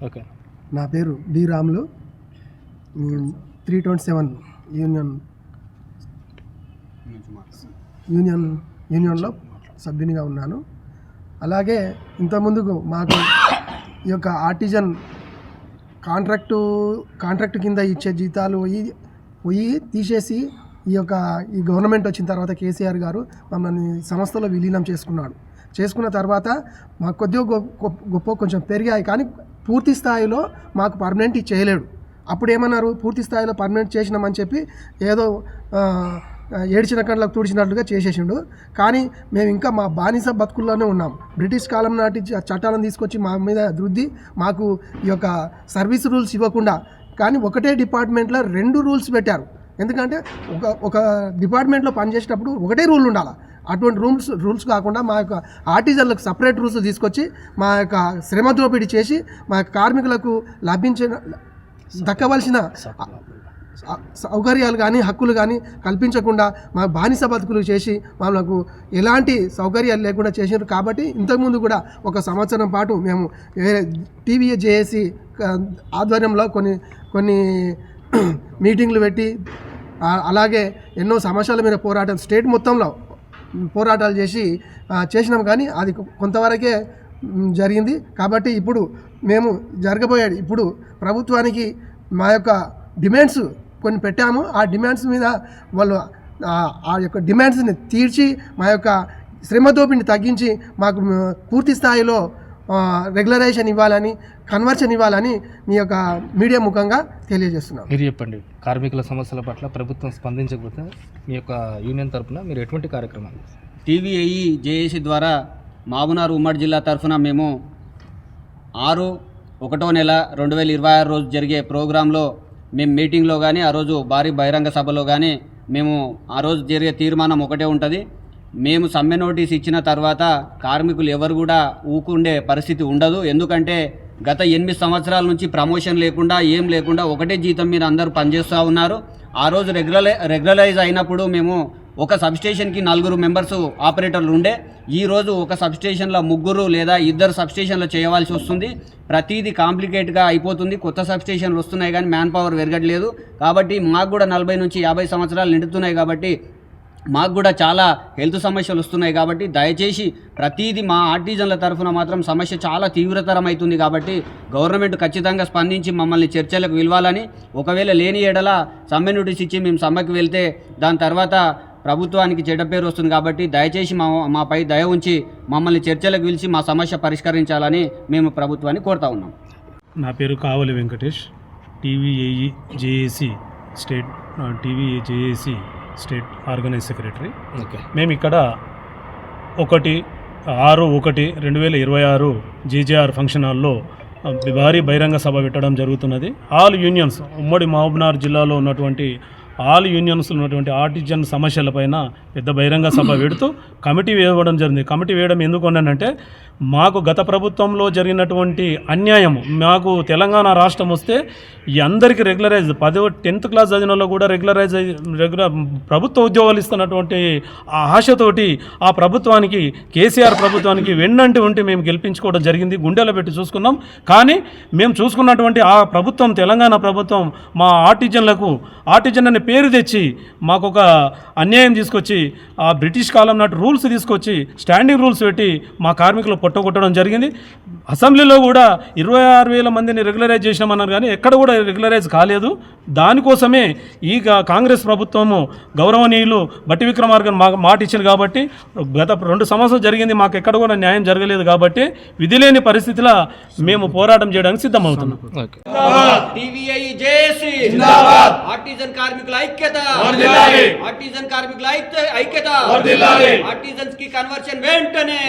Okay. నా పేరు B Ramulu, 327 యూనియన్లో సభ్యునిగా ఉన్నాను. అలాగే ఇంతకుముందుకు మాకు ఈ యొక్క ఆర్టిజన్ కాంట్రాక్టు కింద ఇచ్చే జీతాలు పోయి తీసేసి ఈ గవర్నమెంట్ వచ్చిన తర్వాత కేసీఆర్ గారు మమ్మల్ని సంస్థలో విలీనం చేసుకున్న తర్వాత మాకు కొద్దిగా గొప్ప కొంచెం పెరిగాయి, కానీ పూర్తి స్థాయిలో మాకు పర్మనెంట్ చేయలేడు. అప్పుడు ఏమన్నారు, పూర్తి స్థాయిలో పర్మనెంట్ చేసినామని చెప్పి ఏదో ఏడ్చిన కండ్లకు తుడిచినట్లుగా చేసేసిండు. కానీ మేము ఇంకా మా బానిస బతుకుల్లోనే ఉన్నాం. బ్రిటిష్ కాలం నాటి చట్టాలను తీసుకొచ్చి మా మీద రుద్ది మాకు ఈ యొక్క సర్వీస్ రూల్స్ ఇవ్వకుండా, కానీ ఒకటే డిపార్ట్మెంట్లో 2 రూల్స్ పెట్టారు. ఎందుకంటే ఒక డిపార్ట్మెంట్లో పనిచేసేటప్పుడు ఒకటే రూల్ ఉండాలి. అటువంటి రూల్స్ కాకుండా మా యొక్క ఆర్టిజన్లకు సపరేట్ రూల్స్ తీసుకొచ్చి మా యొక్క శ్రమ దోపిడీ చేసి మా కార్మికులకు దక్కవలసిన సౌకర్యాలు కానీ హక్కులు కానీ కల్పించకుండా మా బానిస బతుకులు చేసి మనకు ఎలాంటి సౌకర్యాలు లేకుండా చేశారు. కాబట్టి ఇంతకుముందు కూడా 1 సంవత్సరం పాటు మేము TVJAC ఆధ్వర్యంలో కొన్ని మీటింగ్లు పెట్టి, అలాగే ఎన్నో సమస్యల మీద స్టేట్ మొత్తంలో పోరాటాలు చేసినాం, కానీ అది కొంతవరకే జరిగింది. కాబట్టి ఇప్పుడు మేము ఇప్పుడు ప్రభుత్వానికి మా యొక్క డిమాండ్స్ కొన్ని పెట్టాము. ఆ డిమాండ్స్ మీద వాళ్ళు ఆ యొక్క డిమాండ్స్ని తీర్చి మా యొక్క శ్రమ దోపిడిని తగ్గించి మాకు పూర్తి స్థాయిలో రెగ్యులరైజేషన్ ఇవ్వాలని, కన్వర్షన్ ఇవ్వాలని మీ యొక్క మీడియా ముఖంగా తెలియజేస్తున్నాం. మీరు చెప్పండి, కార్మికుల సమస్యల పట్ల ప్రభుత్వం స్పందించకపోతే మీ యొక్క యూనియన్ తరఫున మీరు ఎటువంటి కార్యక్రమాలు? TVJAC ద్వారా మహబూబ్నగర్ ఉమ్మడి జిల్లా తరఫున మేము 6/1/2026 రోజు జరిగే ప్రోగ్రాంలో మేము మీటింగ్లో కానీ, ఆ రోజు భారీ బహిరంగ సభలో కానీ మేము ఆ రోజు జరిగే తీర్మానం ఒకటే ఉంటుంది. మేము సమ్మె నోటీస్ ఇచ్చిన తర్వాత కార్మికులు ఎవరు కూడా ఊకుండే పరిస్థితి ఉండదు. ఎందుకంటే గత 8 సంవత్సరాల నుంచి ప్రమోషన్ లేకుండా ఏం లేకుండా ఒకటే జీతం మీద అందరూ పనిచేస్తూ ఉన్నారు. ఆ రోజు రెగ్యులరైజ్ అయినప్పుడు మేము ఒక సబ్స్టేషన్కి 4 మెంబర్స్ ఆపరేటర్లు ఉండే. ఈరోజు ఒక సబ్స్టేషన్లో 3 లేదా 2 సబ్స్టేషన్లో చేయవలసి వస్తుంది. ప్రతిదీ కాంప్లికేట్గా అయిపోతుంది. కొత్త సబ్స్టేషన్లు వస్తున్నాయి కానీ మ్యాన్ పవర్ పెరగట్లేదు. కాబట్టి మాకు కూడా 40 నుంచి 50 సంవత్సరాలు నిండుతున్నాయి. కాబట్టి మాకు కూడా చాలా హెల్త్ సమస్యలు వస్తున్నాయి. కాబట్టి దయచేసి ప్రతిదీ మా ఆర్టిజన్ల తరఫున మాత్రం సమస్య చాలా తీవ్రతరం అవుతుంది. కాబట్టి గవర్నమెంట్ ఖచ్చితంగా స్పందించి మమ్మల్ని చర్చలకు పిలవాలని, ఒకవేళ లేని ఎడల సమ్మె నోటీస్ ఇచ్చి మేము సమ్మెకు వెళ్తే దాని తర్వాత ప్రభుత్వానికి చెడ్డ పేరు వస్తుంది. కాబట్టి దయచేసి మాపై దయ ఉంచి మమ్మల్ని చర్చలకు పిలిచి మా సమస్య పరిష్కరించాలని మేము ప్రభుత్వాన్ని కోరుతా ఉన్నాం. నా పేరు Kavali Venkatesh, TVJAC state organise secretary. మేము ఇక్కడ 1/6/2026 GJR ఫంక్షన్ హాల్లో భారీ బహిరంగ సభ పెట్టడం జరుగుతున్నది. ఆల్ యూనియన్స్, ఉమ్మడి మహబూబ్నగర్ జిల్లాలో ఉన్నటువంటి ఆల్ యూనియన్స్ ఉన్నటువంటి ఆర్టిజన్ సమస్యలపైన పెద్ద బహిరంగ సభ పెడుతూ కమిటీ వేయడం జరిగింది. కమిటీ వేయడం ఎందుకు అన్నానంటే, మాకు గత ప్రభుత్వంలో జరిగినటువంటి అన్యాయం, మాకు తెలంగాణ రాష్ట్రం వస్తే ఈ అందరికీ రెగ్యులరైజ్ 10th క్లాస్ చదివిన కూడా రెగ్యులర్ ప్రభుత్వ ఉద్యోగాలు ఇస్తున్నటువంటి ఆ ఆశతోటి ఆ ప్రభుత్వానికి, కేసీఆర్ ప్రభుత్వానికి వెన్నంటి ఉంటే మేము గెలిపించుకోవడం జరిగింది. గుండెలో పెట్టి చూసుకున్నాం. కానీ మేము చూసుకున్నటువంటి ఆ ప్రభుత్వం, తెలంగాణ ప్రభుత్వం, మా ఆర్టిజన్ అనే పేరు తెచ్చి మాకు ఒక అన్యాయం తీసుకొచ్చి, ఆ బ్రిటిష్ కాలం నాటి రూల్స్ తీసుకొచ్చి స్టాండింగ్ రూల్స్ పెట్టి మా కార్మికులు పొట్టగొట్టడం జరిగింది. అసెంబ్లీలో కూడా 26,000 మందిని రెగ్యులరైజ్ చేసినామన్నారు, కానీ ఎక్కడ కూడా రెగ్యులరైజ్ కాలేదు. దానికోసమే ఈ కాంగ్రెస్ ప్రభుత్వము గౌరవనీయులు బట్టి విక్రమార్క మాట ఇచ్చింది. కాబట్టి గత 2 సంవత్సరాలు జరిగింది, మాకు ఎక్కడ కూడా న్యాయం జరగలేదు. కాబట్టి విధి లేని పరిస్థితిలో మేము పోరాటం చేయడానికి సిద్ధమవుతున్నాం. కార్మికుల ఐక్యత, ఆర్టిజన్ కార్మికుల ఐక్యత, ఆర్టిజన్స్ కి కన్వర్షన్ వెంటనే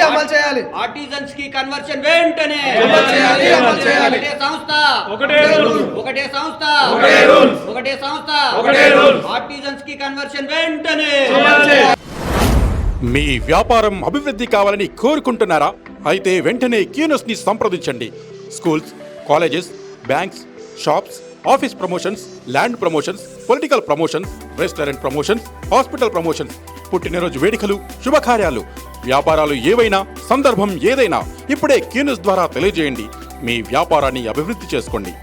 అమలు చేయాలి. ఆర్టిజన్స్ కి కన్వర్షన్ వెంటనే ఒకటే సంస్థ, ఒకటే సంస్థ, ఆర్టిజన్స్ కి కన్వర్షన్ వెంటనే. మీ వ్యాపారం అభివృద్ధి కావాలని కోరుకుంటున్నారా? అయితే వెంటనే క్యూనస్ ని సంప్రదించండి. Schools, colleges, banks, shops, office promotions, land promotions, political promotions, restaurant promotions, hospital promotions, పుట్టినరోజు వేడుకలు, శుభకార్యాలు, వ్యాపారాలు ఏవైనా, సందర్భం ఏదైనా ఇప్పుడే క్యూనస్ ద్వారా తెలియజేయండి. మీ వ్యాపారాన్ని అభివృద్ధి చేసుకోండి.